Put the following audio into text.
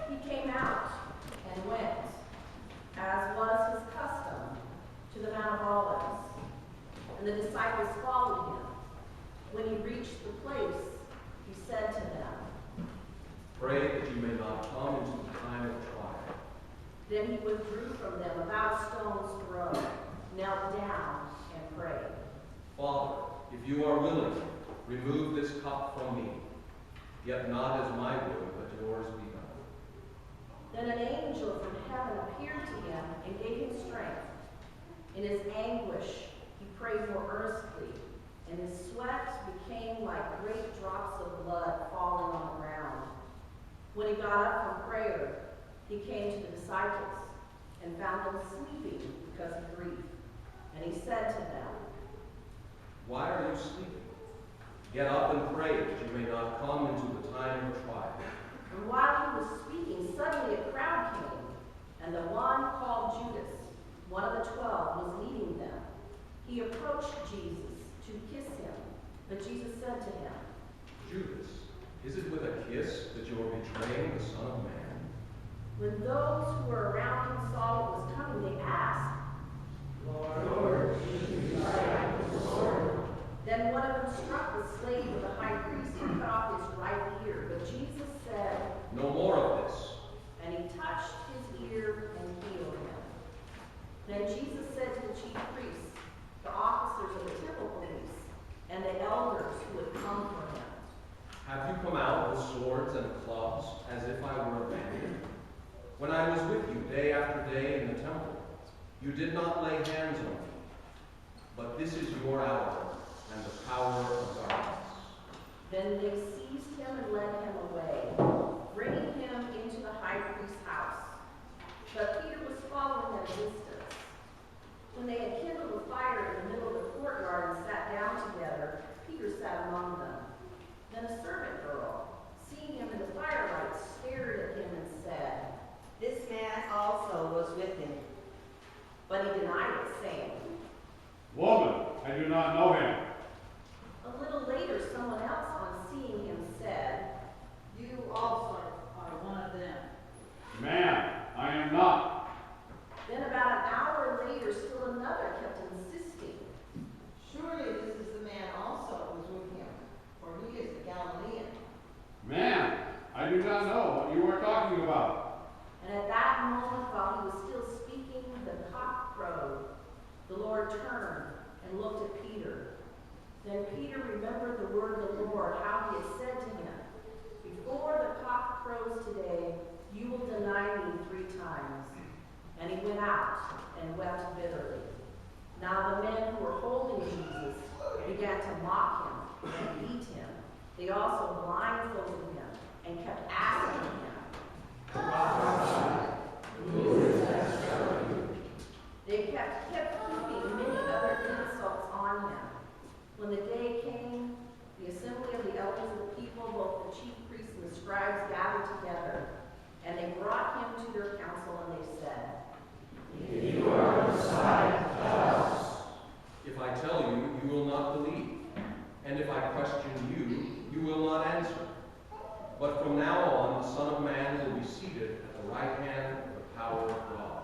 He came out and went, as was his custom, to the Mount of Olives, and the disciples followed him. When he reached the place, he said to them, "Pray that you may not come into the time of trial." Then he withdrew from them about a stone's throw, knelt down, and prayed. "Father, if you are willing, remove this cup from me. Yet not as my will, but yours be done." Then an angel from heaven appeared to him and gave him strength. In his anguish, he prayed more earnestly, and his sweat became like great drops of blood falling on the ground. When he got up from prayer, he came to the disciples and found them sleeping because of grief. And he said to them, "Why are you sleeping? Get up and pray that you may not come into the time of trial." And while he was speaking, suddenly a crowd came, and the one called Judas, one of the 12, was leading them. He approached Jesus to kiss him, but Jesus said to him, "Judas, is it with a kiss that you are betraying the Son of Man?" When those who were around him saw what was coming, they asked, Lord, Then one of them struck the slave of the high priest and cut off his right ear. But Jesus said, "No more of this." and he touched his ear and healed him. Then Jesus said to the chief priests, the officers of the temple police, and the elders who had come for him, "Have you come out with swords and clubs as if I were a bandit? When I was with you day after day in the temple, you did not lay hands on me. But this is your hour and the power of darkness." Then they seized him and led him away, bringing him into the high priest's house. But Peter was following at a distance. When they had kindled a fire in the middle of the courtyard and sat down together, Peter sat among them. Then a servant girl, seeing him in the firelight, stared at him and said, This man also was with him. but he denied it, saying, woman, I do not know him. A little later, someone else, on seeing him, said, You also are one of them. Man, I am not. Then about an hour later, still another kept insisting, Surely this is the man also who was with him, for he is a Galilean. Man, I do not know what you are talking about. And at that moment, while he was still speaking, the cock crowed. The Lord turned and looked at Peter. Then Peter remembered the word of the Lord, how he had said to him, Before the cock crows today, you will deny me 3 times. And he went out and wept bitterly. Now the men who were holding Jesus began to mock him and beat him. They also blindfolded him and kept asking him, They kept heaping many other insults on him. When the day came, the assembly of the elders of the people, both the chief priests and the scribes, gathered together, and they brought him to their council, and they said, If you are the Messiah, tell us. If I tell you, you will not believe. And if I question you, you will not answer. But from now on, the Son of Man will be seated at the right hand of the power of God.